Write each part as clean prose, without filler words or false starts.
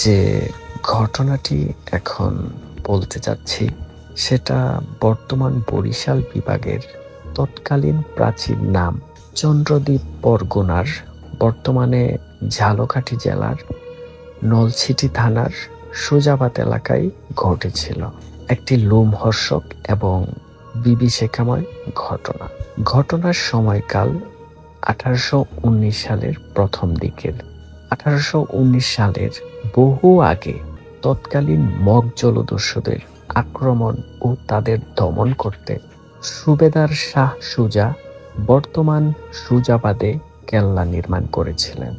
যে ঘটনাটি এখন বলতে যাচ্ছি সেটা বর্তমান বরিশাল বিভাগের তৎকালীন প্রাচীন নাম চন্দ্রদ্বীপ পরগনার বর্তমানে ঝালকাঠি জেলার নলছিটি থানার সুজাবাদ এলাকায় ঘটেছিল একটি লোমহর্ষক এবং বিভীষিকাময় ঘটনা। ঘটনার সময়কাল 1819 সালের প্রথম দিকের। 1819 সালের বহু আগে তৎকালীন মগ জলদস্যুদের আক্রমণ ও তাদের দমন করতে সুবেদার শাহ সুজা বর্তমান সুজাবাদে কেল্লা নির্মাণ করেছিলেন।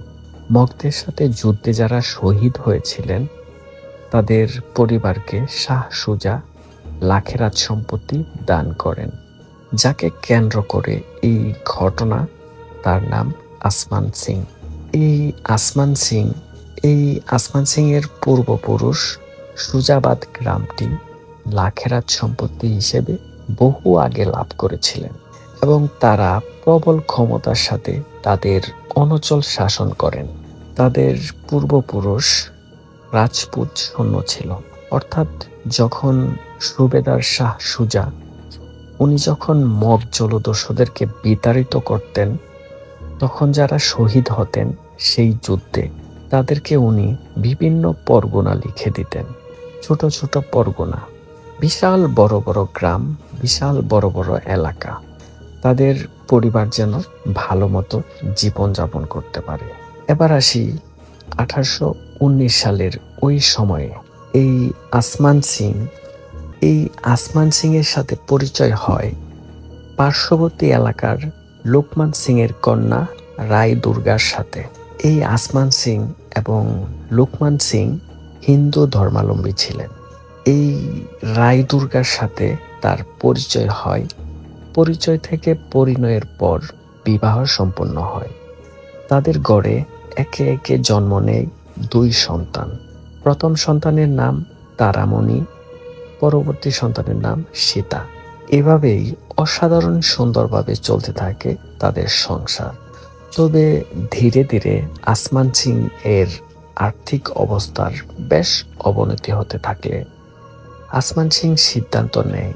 মগদের সাথে যুদ্ধে যারা শহীদ হয়েছিলেন তাদের পরিবারকে শাহ সুজা লাখেরাত সম্পত্তি দান করেন, যাকে কেন্দ্র করে এই ঘটনা। তার নাম আসমান সিং। এই আসমান সিং এর পূর্বপুরুষ সুজাবাদ গ্রামটি লাখেরাত সম্পত্তি হিসেবে বহু আগে লাভ করেছিলেন এবং তারা প্রবল ক্ষমতার সাথে তাদের অনচল শাসন করেন। তাদের পূর্বপুরুষ রাজপুত সৈন্য ছিল, অর্থাৎ যখন সুবেদার শাহ সুজা উনি যখন মগ জলদস্যুদেরকে বিতাড়িত করতেন তখন যারা শহীদ হতেন সেই যুদ্ধে তাদেরকে উনি বিভিন্ন পরগনা লিখে দিতেন। ছোট ছোট পরগনা, বিশাল বড় বড় গ্রাম, বিশাল বড় বড় এলাকা, তাদের পরিবার যেন ভালো মতো জীবনযাপন করতে পারে। এবার আসি 1819 সালের ওই সময়ে এই আসমান সিং এর সাথে পরিচয় হয় পার্শ্ববর্তী এলাকার লোকমান সিং এর কন্যা রায় দুর্গার সাথে। এই আসমান সিং এবং লোকমান সিং হিন্দু ধর্মাবলম্বী ছিলেন। এই রায় দুর্গার সাথে তার পরিচয় হয়। পরিচয় থেকে পরিণয়ের পর বিবাহ সম্পন্ন হয়। তাদের গড়ে একে একে জন্ম নেয় দুই সন্তান। প্রথম সন্তানের নাম তারামণি, পরবর্তী সন্তানের নাম সীতা। এভাবেই অসাধারণ সুন্দরভাবে চলতে থাকে তাদের সংসার। তবে ধীরে ধীরে আসমান সিং এর আর্থিক অবস্থার বেশ অবনতি হতে থাকলে আসমান সিং সিদ্ধান্ত নেয়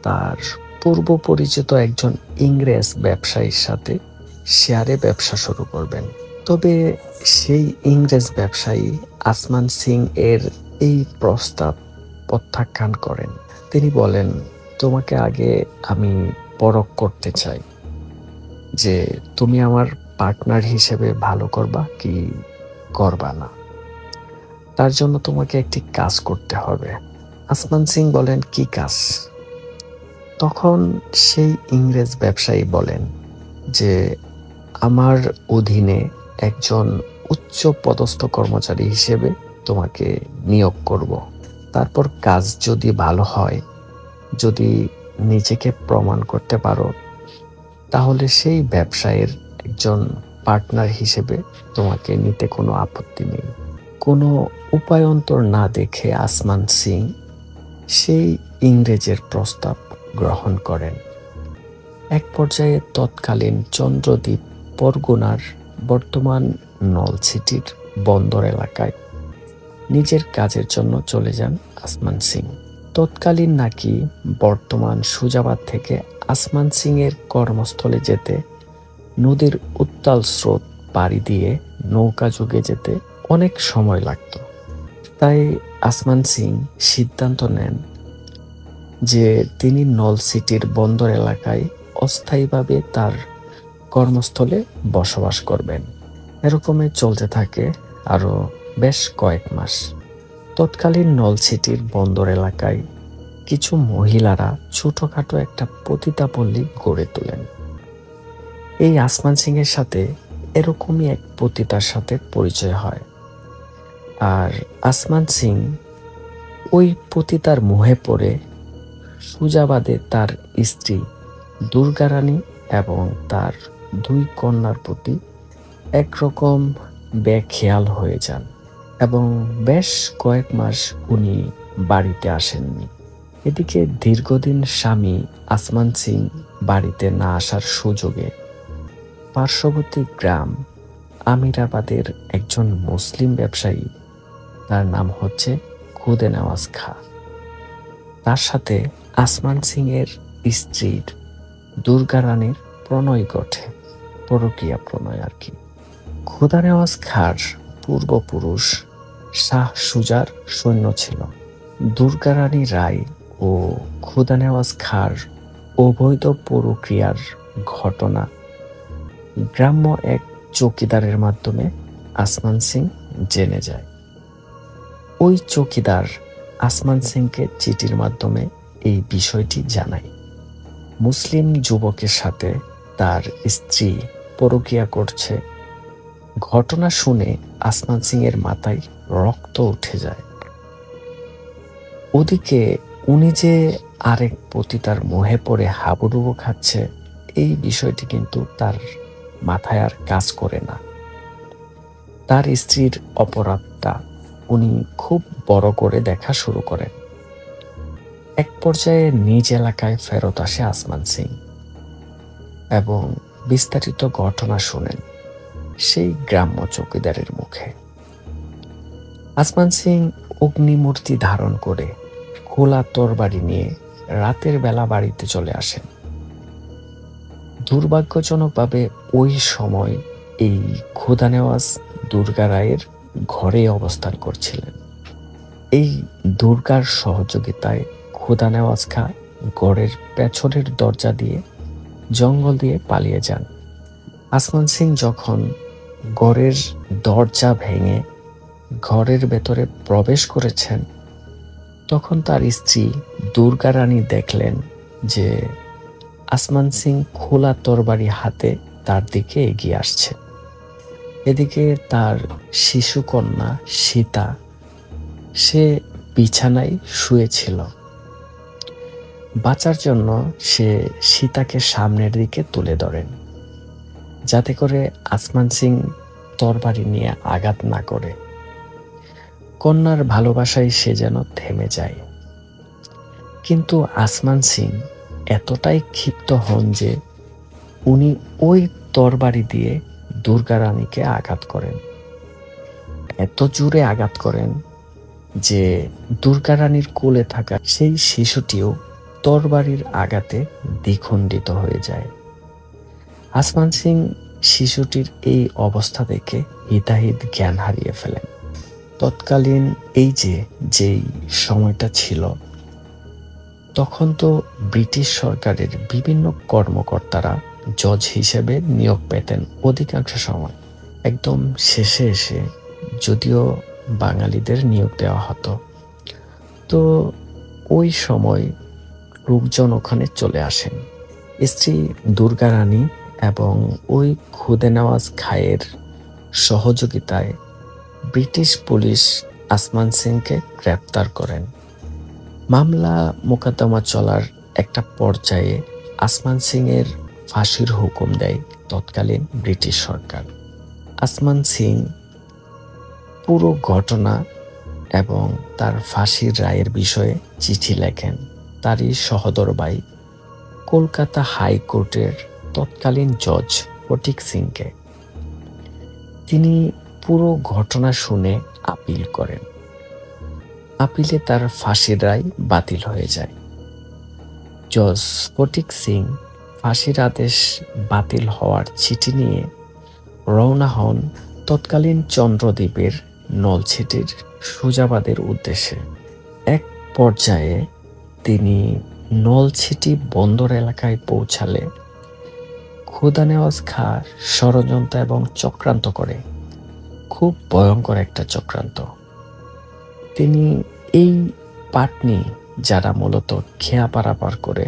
তার পূর্ব পরিচিত একজন ইংরেজ ব্যবসায়ীর সাথে শেয়ারে ব্যবসা শুরু করবেন। তবে সেই ইংরেজ ব্যবসায়ী আসমান সিং এর এই প্রস্তাব প্রত্যাখ্যান করেন। তিনি বলেন, তোমাকে আগে আমি পরখ করতে চাই যে তুমি আমার পার্টনার হিসেবে ভালো করবা কি করবা না, তার জন্য তোমাকে একটি কাজ করতে হবে। আসমান সিং বলেন, কি কাজ? তখন সেই ইংরেজ ব্যবসায়ী বলেন যে আমার অধীনে একজন উচ্চ পদস্থ কর্মচারী হিসেবে তোমাকে নিয়োগ করব। তারপর কাজ যদি ভালো হয়, যদি নিজেকে প্রমাণ করতে পারো, তাহলে সেই ব্যবসায়ের একজন পার্টনার হিসেবে তোমাকে নিতে কোনো আপত্তি নেই। কোনো উপায়ন্তর না দেখে আসমান সিং সেই ইংরেজের প্রস্তাব গ্রহণ করেন। এক পর্যায়ে তৎকালীন চন্দ্রদ্বীপ পরগনার বর্তমান নলছিটির বন্দর এলাকায় নিজের কাজের জন্য চলে যান আসমান সিং। তৎকালীন নাকি বর্তমান সুজাবাদ থেকে আসমান সিং এর কর্মস্থলে যেতে নদীর উত্তাল স্রোত পাড়ি দিয়ে নৌকা যুগে যেতে অনেক সময় লাগত। তাই আসমান সিং সিদ্ধান্ত নেন যে তিনি নলছিটির বন্দর এলাকায় অস্থায়ীভাবে তার কর্মস্থলে বসবাস করবেন। এরকমই চলতে থাকে আরো বেশ কয়েক মাস। তৎকালীন নলছিটির বন্দর এলাকায় কিছু মহিলারা ছোটখাটো একটা পতিতাপল্লী গড়ে তোলেন। এই আসমান সিং এর সাথে এরকমই এক পতিতার সাথে পরিচয় হয়। আর আসমান সিং ওই পতিতার মোহে পড়ে সুজাবাদে তার স্ত্রী দুর্গা রানী এবং তার দুই কন্যার প্রতি একরকম বেখেয়াল হয়ে যান এবং বেশ কয়েক মাস উনি বাড়িতে আসেননি। এদিকে দীর্ঘদিন স্বামী আসমান সিং বাড়িতে না আসার সুযোগে পার্শ্ববর্তী গ্রাম আমিরাবাদের একজন মুসলিম ব্যবসায়ী তার নাম হচ্ছে খুদে নেওয়াজ খাঁ। তার সাথে আসমান সিং এর স্ত্রীর দুর্গা রানীর প্রণয় ঘটে, পরকীয়া প্রণয় আর কি। খুদা নেওয়াজ খাঁর পূর্বপুরুষ শাহ সুজার সৈন্য ছিল। দুর্গা রানী রায় ও খুদা নেওয়াজ খাঁর অবৈধ পরকীয়ার ঘটনা গ্রাম্য এক চৌকিদারের মাধ্যমে আসমান সিং জেনে যায়। ওই চৌকিদার আসমান সিংকে চিঠির মাধ্যমে এই বিষয়টি জানায়। মুসলিম যুবকের সাথে তার স্ত্রী পরকীয়া করছে, ঘটনা শুনে আসমান সিং এর মাথায় রক্ত উঠে যায়। ওদিকে উনি যে আরেক পতিতার মোহে পড়ে হাবুডুবু খাচ্ছে, এই বিষয়টি কিন্তু তার মাথায় আর কাজ করে না। তার স্ত্রীর অপরাধটা উনি খুব বড় করে দেখা শুরু করেন। এক পর্যায়ে নিজ এলাকায় ফেরত আসে আসমান সিং এবং বিস্তারিত ঘটনা শুনেন সেই গ্রাম্য চৌকিদারের মুখে। আসমান সিং অগ্নিমূর্তি ধারণ করে খোলা তরবারি নিয়ে রাতের বেলা বাড়িতে চলে আসেন। দুর্ভাগ্যজনকভাবে ওই সময় এই খুদা নেওয়াজ দুর্গা রায়ের ঘরে অবস্থান করছিলেন। এই দুর্গার সহযোগিতায় খুদা নেওয়াজ খাঁ ঘরের পেছনের দরজা দিয়ে জঙ্গল দিয়ে পালিয়ে যান। আসমান সিং যখন ঘরের দরজা ভেঙে ঘরের ভেতরে প্রবেশ করেছেন, তখন তার স্ত্রী দুর্গা রানী দেখলেন যে আসমান সিং খোলা তরবারি হাতে তার দিকে এগিয়ে আসছে। এদিকে তার শিশুকন্যা সীতা, সে বিছানায় শুয়েছিল। বাঁচার জন্য সে সীতাকে সামনের দিকে তুলে ধরেন, যাতে করে আসমান সিং তরবারি নিয়ে আঘাত না করে। কন্যার ভালোবাসায় সে যেন থেমে যায়। কিন্তু আসমান সিং এতটাই ক্ষিপ্ত হন যে উনি ওই তরবারি দিয়ে দুর্গা রানীকে আঘাত করেন। এত জোরে আঘাত করেন যে দুর্গা রানীর কোলে থাকা সেই শিশুটিও তরবারির আঘাতে দ্বিখণ্ডিত হয়ে যায়। আসমান সিং শিশুটির এই অবস্থা দেখে হিতাহিত জ্ঞান হারিয়ে ফেলেন। তৎকালীন যেই সময়টা ছিল, তখন তো ব্রিটিশ সরকারের বিভিন্ন কর্মকর্তারা জজ হিসেবে নিয়োগ পেতেন অধিকাংশ সময়। একদম শেষে এসে যদিও বাঙালিদের নিয়োগ দেওয়া হতো। তো ওই সময় লোকজন ওখানে চলে আসেন। স্ত্রী দুর্গা রানী এবং ওই খুদে নেওয়াজ খাঁয়ের সহযোগিতায় ব্রিটিশ পুলিশ আসমান সিংকে গ্রেপ্তার করেন। মামলা মোকদ্দমা চলার একটা পর্যায়ে আসমান সিং এর ফাঁসির হুকুম দেয় তৎকালীন ব্রিটিশ সরকার। আসমান সিং পুরো ঘটনা এবং তার ফাঁসির রায়ের বিষয়ে চিঠি লেখেন তারই সহোদর ভাই কলকাতা হাইকোর্টের তৎকালীন জজ ফটিক সিংকে। তিনি পুরো ঘটনা শুনে আপিল করেন। আপিলে তার ফাঁসির রায় বাতিল হয়ে যায়। জজ ফটিক সিং ফাঁসির আদেশ বাতিল হওয়ার চিঠি নিয়ে রওনা হন তৎকালীন চন্দ্রদ্বীপের নলছিটির সুজাবাদের উদ্দেশ্যে। এক পর্যায়ে তিনি নলছিটি বন্দর এলাকায় পৌঁছালে খুদা নেওয়াজ খাঁ ষড়যন্ত্র এবং চক্রান্ত করে, খুব ভয়ঙ্কর একটা চক্রান্ত। তিনি এই পাটনি যারা মূলত খেয়া পারাপার করে,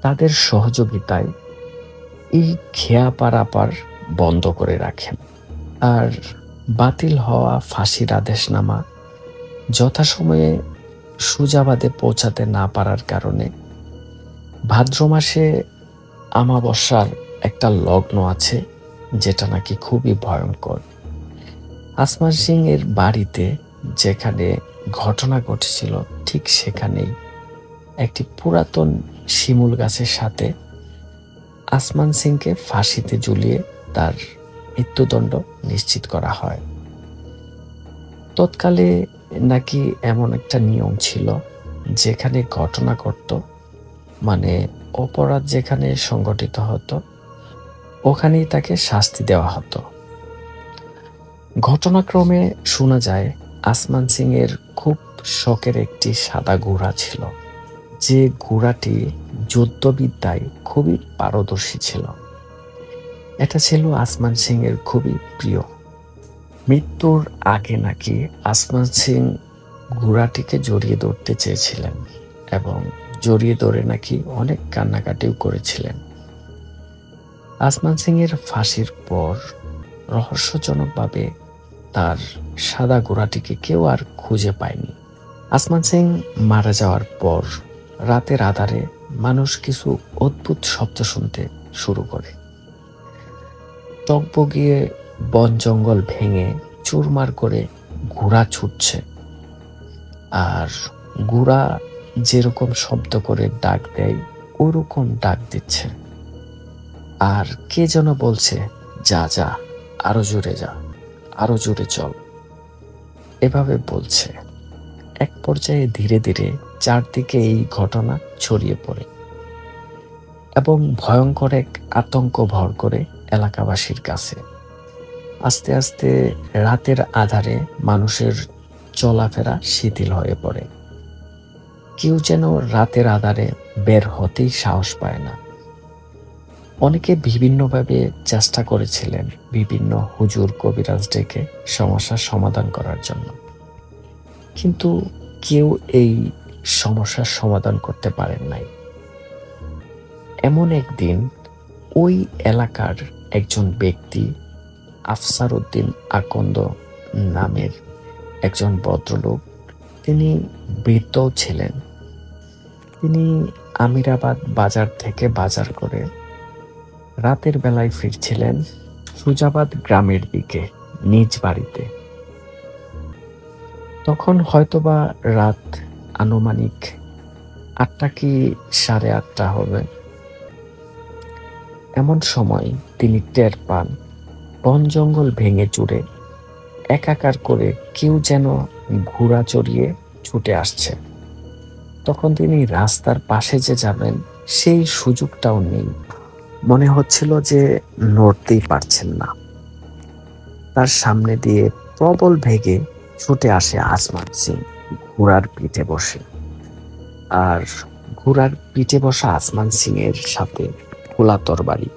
তাদের সহযোগিতায় এই খেয়া পারাপার বন্ধ করে রাখেন। আর বাতিল হওয়া ফাঁসির আদেশনামা যথাসময়ে সুজাবাদে পৌঁছাতে না পারার কারণে ভাদ্র মাসে আমাবস্যার একটা লগ্ন আছে, যেটা নাকি খুবই ভয়ঙ্কর। আসমান সিং এর বাড়িতে যেখানে ঘটনা ঘটেছিল ঠিক সেখানেই একটি পুরাতন শিমুল গাছের সাথে আসমান সিংকে ফাঁসিতে ঝুলিয়ে তার মৃত্যুদণ্ড নিশ্চিত করা হয়। তৎকালে নাকি এমন একটা নিয়ম ছিল, যেখানে ঘটনা ঘটত, মানে অপরাধ যেখানে সংঘটিত হতো, ওখানেই তাকে শাস্তি দেওয়া হতো। ঘটনাক্রমে শোনা যায় আসমান সিং এর খুব শখের একটি সাদা ঘোড়া ছিল, যে ঘোড়াটি যুদ্ধবিদ্যায় খুবই পারদর্শী ছিল। এটা ছিল আসমান সিং এর খুবই প্রিয়। মৃত্যুর আগে নাকি আসমান সিং ঘোড়াটিকে জড়িয়ে ধরতে চেয়েছিলেন এবং জড়িয়ে ধরে নাকি অনেক কান্নাকাটিও করেছিলেন। আসমান সিং এর ফাঁসির পর রহস্যজনকভাবে তার সাদা ঘোড়াটিকে কেউ আর খুঁজে পায়নি। আসমান সিং মারা যাওয়ার পর রাতের আধারে মানুষ কিছু অদ্ভুত শব্দ শুনতে শুরু করে। টগবগিয়ে বন জঙ্গল ভেঙে চুরমার করে ঘোড়া ছুটছে, আর ঘোড়া যেরকম শব্দ করে ডাক দেয় ওরকম ডাক দিচ্ছে, আর কে যেন বলছে, যা যা, আরো জোরে যা, আরো জোরে চল, এভাবে বলছে। এক পর্যায়ে ধীরে ধীরে চারদিকে এই ঘটনা ছড়িয়ে পড়ে এবং ভয়ঙ্কর এক আতঙ্ক ভর করে এলাকাবাসীর কাছে। আস্তে আস্তে রাতের আধারে মানুষের চলাফেরা শিথিল হয়ে পড়ে। কেউ যেন রাতের আধারে বের হতেই সাহস পায় না। অনেকে বিভিন্নভাবে চেষ্টা করেছিলেন বিভিন্ন হুজুর কবিরাজ ডেকে সমস্যার সমাধান করার জন্য, কিন্তু কেউ এই সমস্যার সমাধান করতে পারেন নাই। এমন একদিন ওই এলাকার একজন ব্যক্তি, আফসার উদ্দিন আকন্দ নামের একজন ভদ্রলোক, তিনি বৃদ্ধ ছিলেন। তিনি আমিরাবাদ বাজার থেকে বাজার করে রাতের বেলায় ফিরছিলেন সুজাবাদ গ্রামের দিকে নিজ বাড়িতে। তখন হয়তোবা রাত আনুমানিক 8টা কি 8:30 হবে। এমন সময় তিনি টের পান বন জঙ্গল ভেঙে চুরে একাকার করে কেউ যেন ঘোড়া চড়িয়ে ছুটে আসছে। তখন তিনি রাস্তার পাশে যে যাবেন সেই সুযোগটাও নেই। মনে হচ্ছিল যে নড়তেই পারছেন না। তার সামনে দিয়ে প্রবল বেগে ছুটে আসে আসমান সিং ঘোড়ার পিঠে বসে, আর ঘোড়ার পিঠে বসা আসমান সিং এর সাথে খোলা তরবারি।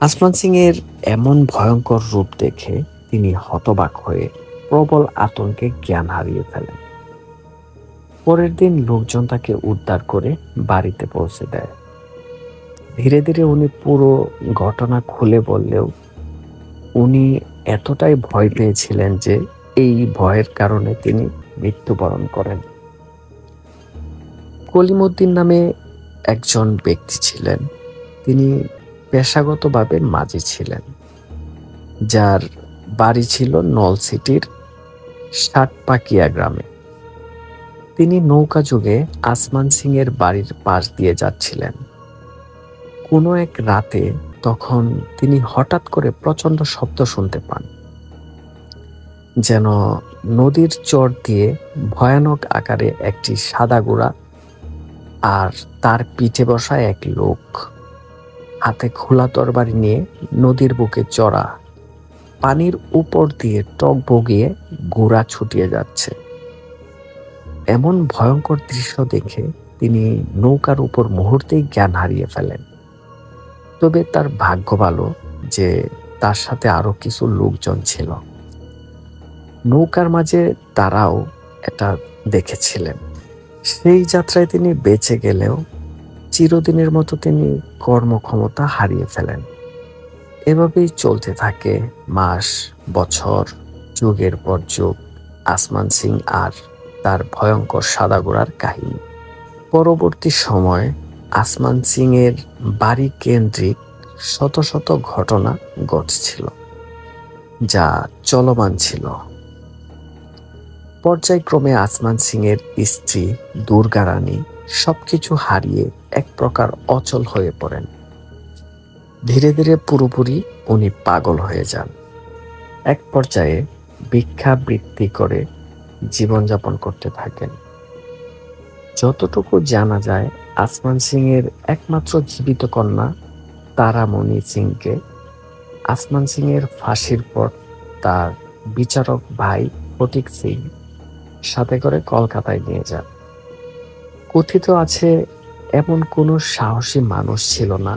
আসমান সিং এর এমন ভয়ঙ্কর রূপ দেখে তিনি হতবাক হয়ে প্রবল আতঙ্কে জ্ঞান হারিয়ে ফেলেন। পরের দিন লোকজন তাকে উদ্ধার করে বাড়িতে পৌঁছে দেয়। ধীরে ধীরে উনি পুরো ঘটনা খুলে বললেও উনি এতটাই ভয় পেয়েছিলেন যে এই ভয়ের কারণে তিনি মৃত্যুবরণ করেন। কলিমউদ্দিন নামে একজন ব্যক্তি ছিলেন। তিনি পেশাগতভাবে মাঝি ছিলেন, যার বাড়ি ছিল নলসিটির ষাটপাকিয়া গ্রামে। তিনি নৌকা যোগে আসমান সিং এর বাড়ির পাশ দিয়ে যাচ্ছিলেন। কোনো এক রাতে তখন তিনি হঠাৎ করে প্রচন্ড শব্দ শুনতে পান, যেন নদীর চর দিয়ে ভয়ানক আকারে একটি সাদা ঘোড়া আর তার পিঠে বসা এক লোক হাতে খোলা তরবারি নিয়ে নদীর বুকে চড়া পানির উপর দিয়ে টক বগিয়ে ঘোড়া ছুটিয়ে যাচ্ছে। এমন ভয়ঙ্কর দৃশ্য দেখে তিনি নৌকার উপর মুহূর্তেই জ্ঞান হারিয়ে ফেলেন। তবে তার ভাগ্য ভালো যে তার সাথে আরো কিছু লোকজন ছিল। নৌকার মাঝে তারাও এটা দেখেছিলেন। সেই যাত্রায় তিনি বেঁচে গেলেও চিরদিনের মতো তিনি কর্মক্ষমতা হারিয়ে ফেলেন। এভাবেই চলতে থাকে মাস, বছর, যুগের পর যুগ আসমান সিং আর তার ভয়ঙ্কর সাদা ঘোড়ার কাহিনী। পরবর্তী সময় আসমান সিং এর বাড়ি কেন্দ্রিক শত শত ঘটনা ঘটছিল, যা চলমান ছিল। পর্যায়ক্রমে আসমান সিং এর স্ত্রী দুর্গা রানী সবকিছু হারিয়ে এক প্রকার অচল হয়ে পড়েন। ধীরে ধীরে পুরোপুরি উনি পাগল হয়ে যান। এক পর্যায়ে ভিক্ষাবৃত্তি করে জীবনযাপন করতে থাকেন। যতটুকু জানা যায়, আসমান সিং এর একমাত্র জীবিত কন্যা তারামণি সিংকে আসমান সিং এর ফাঁসির পর তার বিচারক ভাই ফটিক সিং সাথে করে কলকাতায় নিয়ে যান। কথিত আছে, এমন কোনো সাহসী মানুষ ছিল না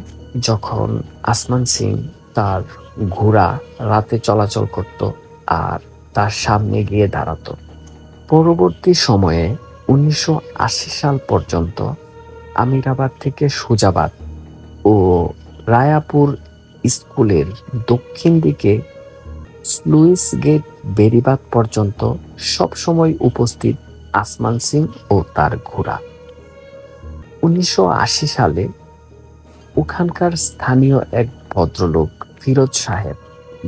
যখন আসমান সিং তার ঘোড়া রাতে চলাচল করত আর তার সামনে গিয়ে দাঁড়াতো। পরবর্তী সময়ে 1980 সাল পর্যন্ত আমিরাবাদ থেকে সুজাবাদ ও রায়াপুর স্কুলের দক্ষিণ দিকে স্লুইস গেট বেড়িবাঁধ পর্যন্ত সবসময় উপস্থিত আসমান সিং ও তার ঘোড়া। 1980 সালে ওখানকার স্থানীয় এক ভদ্রলোক ফিরোজ সাহেব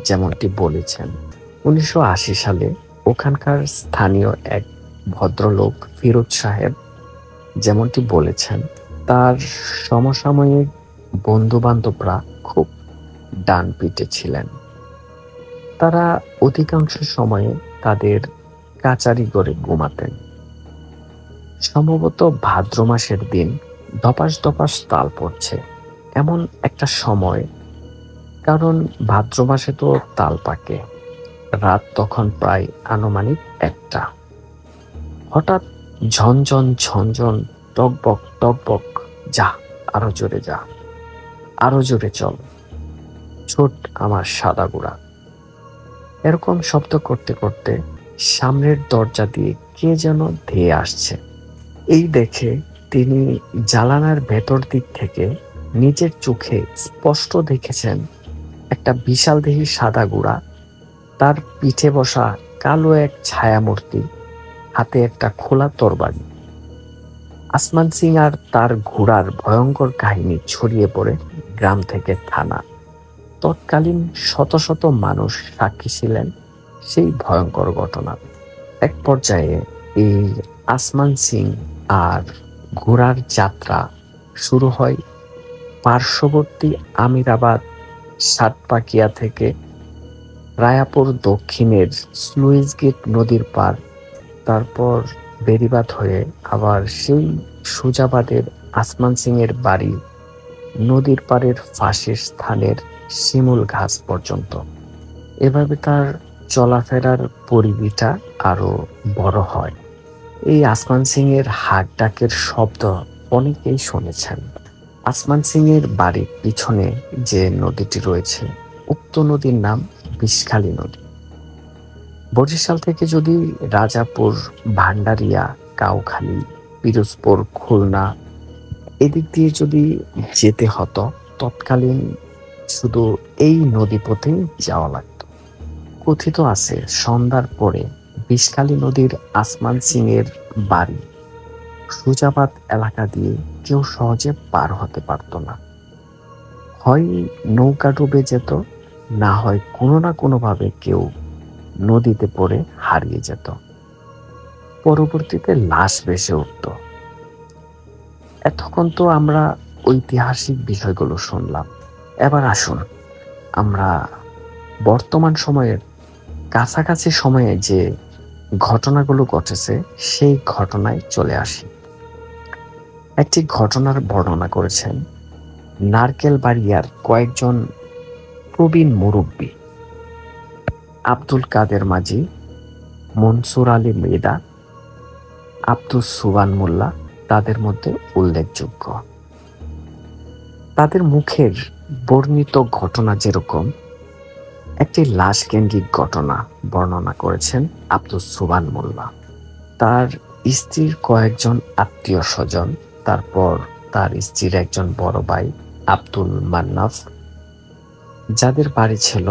যেমনটি বলেছেন, 1980 সালে ওখানকার স্থানীয় এক ভদ্রলোক ফিরোজ সাহেব যেমনটি বলেছেন, তার সমসাময়িক বন্ধু-বান্ধবরা খুব ডানপিটে ছিলেন। তারা অধিকাংশ সময়ে তাদের কাচারি করে ঘুমাতেন। সম্ভবত ভাদ্র মাসের দিন ধপাস ধপাস তাল পড়ছে এমন একটা সময়, কারণ ভাদ্র মাসে তো তাল পাকে। রাত তখন প্রায় আনুমানিক 1টা। হঠাৎ ঝনঝন ঝনঝন, টকবক টকবক, যা আরো জোরে যা, আরো জোরে চল, ছোট আমার সাদা গুড়া, এরকম শব্দ করতে করতে সামনের দরজা দিয়ে কে যেন ধেয়ে আসছে। এই দেখে তিনি জানালার ভেতর দিক থেকে নিজের চোখে স্পষ্ট দেখেছেন একটা বিশালদেহী সাদা গুড়া, তার পিঠে বসা কালো এক ছায়ামূর্তি, হাতে একটা খোলা তরবারি। আসমান সিং আর তার ঘোড়ার ভয়ঙ্কর কাহিনী ছড়িয়ে পড়ে গ্রাম থেকে থানা। তৎকালীন শত শত মানুষ সাক্ষী ছিলেন সেই ভয়ঙ্কর ঘটনার। এক পর্যায়ে এই আসমান সিং আর ঘোড়ার যাত্রা শুরু হয় পার্শ্ববর্তী আমিরাবাদ সাতপাকিয়া থেকে। রায়াপুর দক্ষিণের স্লুইস গেট নদীর পার, তারপর বেড়িবাঁধ হয়ে আবার সেই সুজাবাদের আসমান সিং এর বাড়ি নদীর পাড়ের ফাঁসির স্থানের শিমুল ঘাস পর্যন্ত। এভাবে তার চলাফেরার পরিধিটা আরো বড় হয়। এই আসমান সিং এর হাক ডাকের শব্দ অনেকেই শুনেছেন। আসমান সিং এর বাড়ির পিছনে যে নদীটি রয়েছে, উক্ত নদীর নাম বিষখালী নদী। বরিশাল থেকে যদি রাজাপুর, ভান্ডারিয়া, কাউখালী, পিরোজপুর, খুলনা এদিক দিয়ে যদি যেতে হতো, তৎকালীন শুধু এই নদীপথেই যাওয়া লাগত। কথিত আছে, সন্ধ্যার পরে বিষখালী নদীর আসমান সিং এর বাড়ি সুজাবাদ এলাকা দিয়ে কেউ সহজে পার হতে পারত না। হয় নৌকা ডুবে যেত, না হয় কোনো না কোনোভাবে কেউ নদীতে পড়ে হারিয়ে যেত। পরবর্তীতে লাশ ভেসে উঠত। এতক্ষণ তো আমরা ঐতিহাসিক বিষয়গুলো শুনলাম, এবার আসুন আমরা বর্তমান সময়ের কাছাকাছি সময়ে যে ঘটনাগুলো ঘটেছে সেই ঘটনায় চলে আসি। একটি ঘটনার বর্ণনা করেছেন নারকেল বাড়িয়ার কয়েকজন প্রবীণ মুরব্বী, আব্দুল কাদের মাঝি, মনসুর আলী মৃদা, আব্দুস সুবান মোল্লা তাদের মধ্যে উল্লেখযোগ্য। তাদের মুখের বর্ণিত ঘটনা যেরকম, একটি লাশ কেন্দ্রিক ঘটনা বর্ণনা করেছেন আব্দুস সুবান মোল্লা। তার স্ত্রীর কয়েকজন আত্মীয় স্বজন, তারপর তার স্ত্রীর একজন বড় ভাই আব্দুল মান্নাফ, যাদের বাড়ি ছিল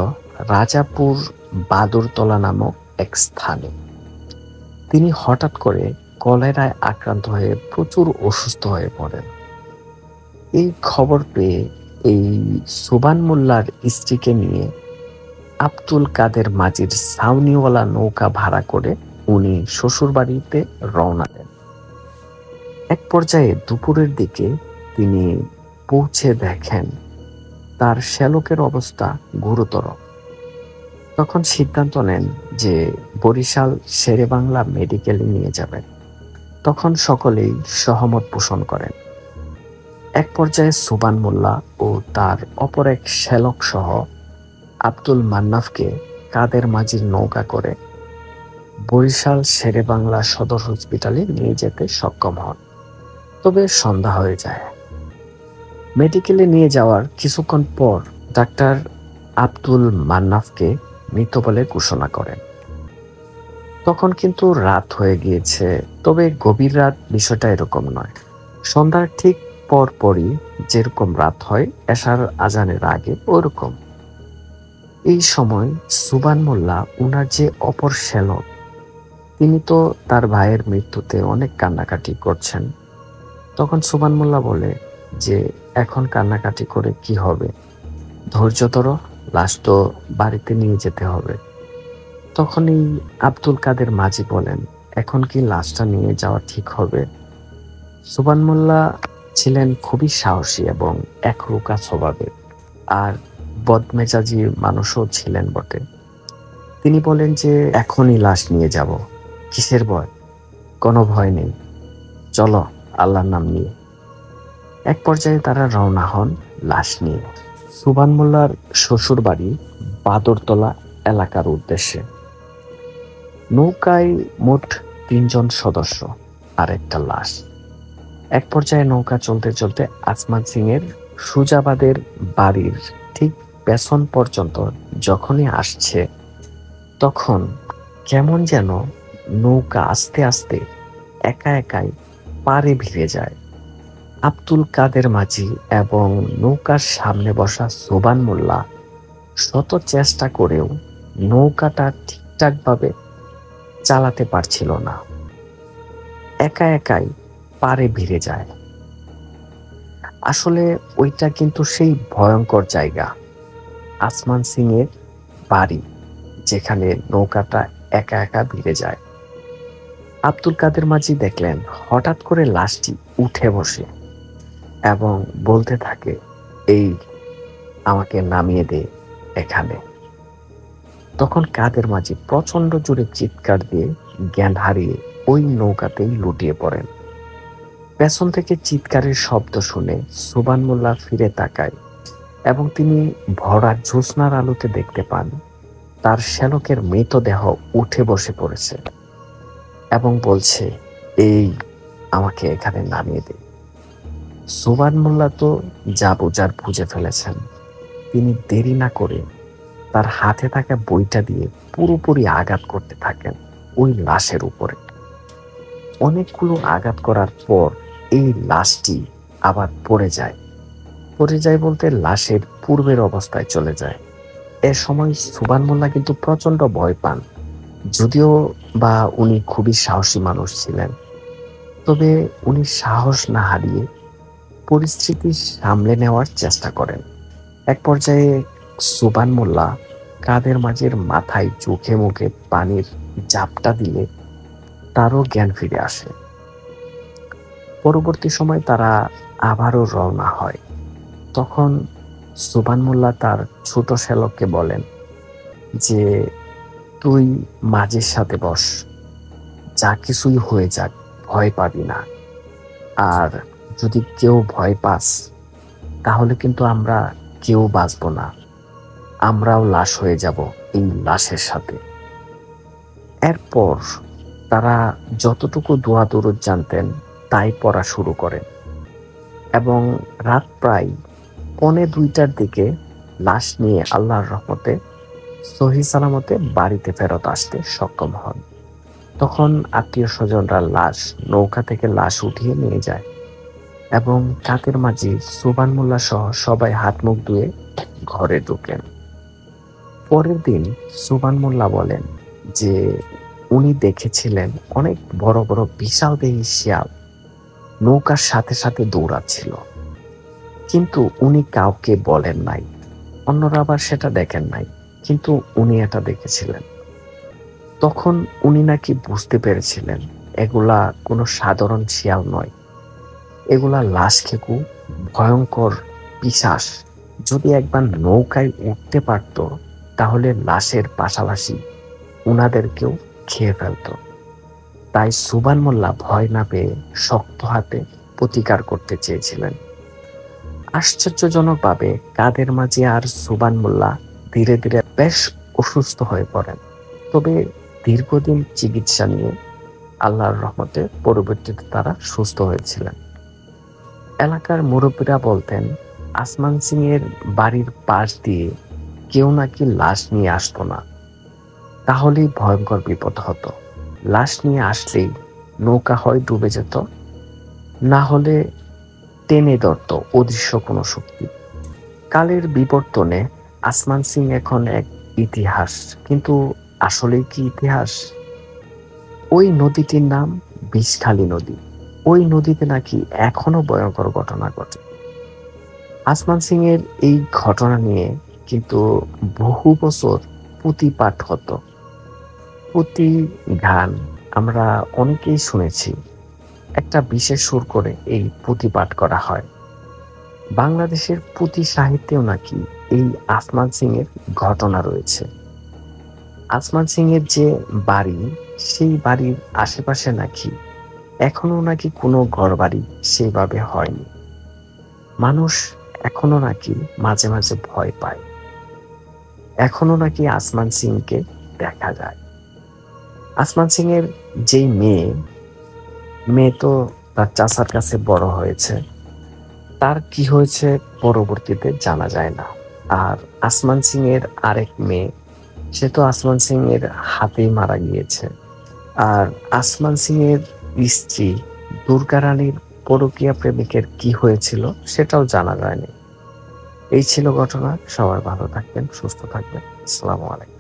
রাজাপুর বাদুরতলা নামক এক স্থানে। তিনি হঠাৎ করে কলেরায় আক্রান্ত হয়ে প্রচুর অসুস্থ হয়ে পড়েন। এই খবর পেয়ে এই সুবান মোল্লার স্ত্রীকে নিয়ে আব্দুল কাদের মাঝির ছাউনিওয়ালা নৌকা ভাড়া করে উনি শ্বশুর বাড়িতে রওনা দেন। এক পর্যায়ে দুপুরের দিকে তিনি পৌঁছে দেখেন তার শ্যালকের অবস্থা গুরুতর। তখন সিদ্ধান্ত নেন যে বরিশাল শেরেবাংলা মেডিকেলে নিয়ে যাবেন। তখন সকলেই সহমত পোষণ করেন। এক পর্যায়ে সুবান মোল্লা ও তার অপর এক শ্যালক সহ আব্দুল মান্নাফকে কাদের মাঝির নৌকা করে বরিশাল শেরেবাংলা সদর হসপিটালে নিয়ে যেতে সক্ষম হন। তবে সন্ধ্যা হয়ে যায়। মেডিকেলে নিয়ে যাওয়ার কিছুক্ষণ পর ডাক্তার আব্দুল মান্নাফকে মৃত বলে ঘোষণা করেন। তখন কিন্তু রাত হয়ে গিয়েছে, তবে গভীর রাত বিষয়টা এরকম নয়। সন্ধ্যার ঠিক পরপরই যেরকম রাত হয় এশার আজানের আগে ওরকম। এই সময় সুবান মোল্লা উনার যে অপর শ্যালক, তিনি তো তার ভাইয়ের মৃত্যুতে অনেক কান্নাকাটি করছেন। তখন সুবান মোল্লা বলে যে এখন কান্নাকাটি করে কি হবে, ধৈর্য ধরো, লাশ তো বাড়িতে নিয়ে যেতে হবে। তখনই আব্দুল কাদের মাঝি বলেন, এখন কি লাশটা নিয়ে যাওয়া ঠিক হবে? সুবান মোল্লা ছিলেন খুবই সাহসী এবং একরুকা স্বভাবের, আর বদমেজাজি মানুষও ছিলেন বটে। তিনি বলেন যে এখনই লাশ নিয়ে যাব, কিসের ভয়, কোনো ভয় নেই, চলো আল্লাহর নাম নিয়ে। এক পর্যায়ে তারা রওনা হন লাশ নিয়ে সুবান মোল্লার শ্বশুর বাড়ি বাদরতলা এলাকার উদ্দেশ্যে। নৌকায় মোট 3 জন সদস্য আর একটা লাশ। এক পর্যায়ে নৌকা চলতে চলতে আসমান সিং এর সুজাবাদের বাড়ির ঠিক পেছন পর্যন্ত যখনই আসছে, তখন কেমন যেন নৌকা আস্তে আস্তে একা একাই পাড়ে ভিড়ে যায়। আব্দুল কাদের মাঝি এবং নৌকার সামনে বসা সুবান মোল্লা শত চেষ্টা করেও নৌকাটা ঠিকঠাকভাবে চালাতে পারছিল না, একা একাই পাড়ে ভিড়ে যায়। আসলে ওইটা কিন্তু সেই ভয়ঙ্কর জায়গা আসমান সিং এর বাড়ি, যেখানে নৌকাটা একা একা ভিড়ে যায়। আব্দুল কাদের মাঝি দেখলেন হঠাৎ করে লাশটি উঠে বসে এবং বলতে থাকে, এই আমাকে নামিয়ে দে এখানে। তখন কাদের মাঝি প্রচন্ড জোরে চিৎকার দিয়ে জ্ঞান হারিয়ে ওই নৌকাতেই লুটিয়ে পড়েন। পেছন থেকে চিৎকারের শব্দ শুনে সুবান মোল্লা ফিরে তাকায় এবং তিনি ভরা জ্যোৎস্নার আলোতে দেখতে পান তার শ্যালকের মৃতদেহ উঠে বসে পড়েছে এবং বলছে, এই আমাকে এখানে নামিয়ে দে। সুবান মোল্লা তো যা বোঝার বুঝে ফেলেছেন। তিনি দেরি না করে তার হাতে থাকা বইটা দিয়ে পুরোপুরি আঘাত করতে থাকেন ওই লাশের উপরে। অনেকগুলো আঘাত করার পর এই লাশটি আবার পড়ে যায় বলতে লাশের পূর্বের অবস্থায় চলে যায়। এ সময় সুবান মোল্লা কিন্তু প্রচন্ড ভয় পান, যদিও বা উনি খুবই সাহসী মানুষ ছিলেন। তবে উনি সাহস না হারিয়ে পরিস্থিতি সামলে নেওয়ার চেষ্টা করেন। এক পর্যায়ে সুবান মোল্লা কাদের মাঝির মাথায় চোখে মুখে পানির ঝাপটা দিলে তারও জ্ঞান ফিরে আসে। পরবর্তী সময় তারা আবারও রওনা হয়। তখন সুবান মোল্লা তার ছোট শ্যালককে বলেন যে তুই মাঝির সাথে বস, যা কিছুই হয়ে যাক ভয় পাবি না, আর যদি কেউ ভয় পাস তাহলে কিন্তু আমরা কেউ বাঁচব না, আমরাও লাশ হয়ে যাব এই লাশের সাথে। এরপর তারা যতটুকু দোয়া দরুদ জানতেন তাই পড়া শুরু করেন এবং রাত প্রায় 1:45টার দিকে লাশ নিয়ে আল্লাহর রহমতে সহি সালামতে বাড়িতে ফেরত আসতে সক্ষম হন। তখন আত্মীয় স্বজনরা লাশ নৌকা থেকে লাশ উঠিয়ে নিয়ে যায় এবং কাদের মাঝি সুবান মোল্লা সহ সবাই হাত মুখ ধুয়ে ঘরে ঢুকেন। পরের দিন সুবান মোল্লা বলেন যে উনি দেখেছিলেন অনেক বড় বড় বিশাল দেহী শিয়াল নৌকার সাথে সাথে দৌড়াচ্ছিল, কিন্তু উনি কাউকে বলেন নাই। অন্যরা আবার সেটা দেখেন নাই, কিন্তু উনি এটা দেখেছিলেন। তখন উনি নাকি বুঝতে পেরেছিলেন এগুলা কোনো সাধারণ শিয়াল নয়, এগুলা লাশ খেকু ভয়ঙ্কর পিশাচ। যদি একবার নৌকায় উঠতে পারত তাহলে লাশের পাশাপাশি উনাদেরকেও খেয়ে ফেলত। তাই সুবান মোল্লা ভয় না পেয়ে শক্ত হাতে প্রতিকার করতে চেয়েছিলেন। আশ্চর্যজনকভাবে কাদের মাঝি আর সুবান মোল্লা ধীরে ধীরে বেশ অসুস্থ হয়ে পড়েন। তবে দীর্ঘদিন চিকিৎসা নিয়ে আল্লাহর রহমতে পরবর্তীতে তারা সুস্থ হয়েছিলেন। এলাকার মুরব্বীরা বলতেন, আসমান সিং এর বাড়ির পাশ দিয়ে কেউ নাকি লাশ নিয়ে আসতো না, তাহলেই ভয়ঙ্কর বিপদ হতো। লাশ নিয়ে আসলেই নৌকা হয় ডুবে যেত, না হলে টেনে ধরত অদৃশ্য কোনো শক্তি। কালের বিবর্তনে আসমান সিং এখন এক ইতিহাস, কিন্তু আসলেই কি ইতিহাস? ওই নদীটির নাম বিষখালী নদী। ওই নদীতে নাকি এখনো ভয়ঙ্কর ঘটনা ঘটে। আসমান সিং এর এই ঘটনা নিয়ে কিন্তু বহু বছর পুঁথিপাঠ হতো। পুঁথি গান আমরা অনেকেই শুনেছি। একটা বিশেষ সুর করে এই পুঁথি পাঠ করা হয়। বাংলাদেশের পুঁথি সাহিত্যেও নাকি এই আসমান সিং এর ঘটনা রয়েছে। আসমান সিং এর যে বাড়ি, সেই বাড়ির আশেপাশে নাকি এখনো নাকি কোনো ঘরবাড়ি সেইভাবে হয়নি। মানুষ এখনো নাকি মাঝে মাঝে ভয় পায়। এখনো নাকি আসমান সিংকে দেখা যায়। আসমান সিং এর যেই মেয়ে তো তার চাচার কাছে বড় হয়েছে, তার কি হয়েছে পরবর্তীতে জানা যায় না। আর আসমান সিং এর আরেক মেয়ে, সে তো আসমান সিং এর হাতেই মারা গিয়েছে। আর আসমান সিং এর স্ত্রী দুর্গা রানীর পরকীয়া প্রেমিকের কি হয়েছিল সেটাও জানা যায়নি। এই ছিল ঘটনা। সবাই ভালো থাকবেন, সুস্থ থাকবেন। আসসালামু আলাইকুম।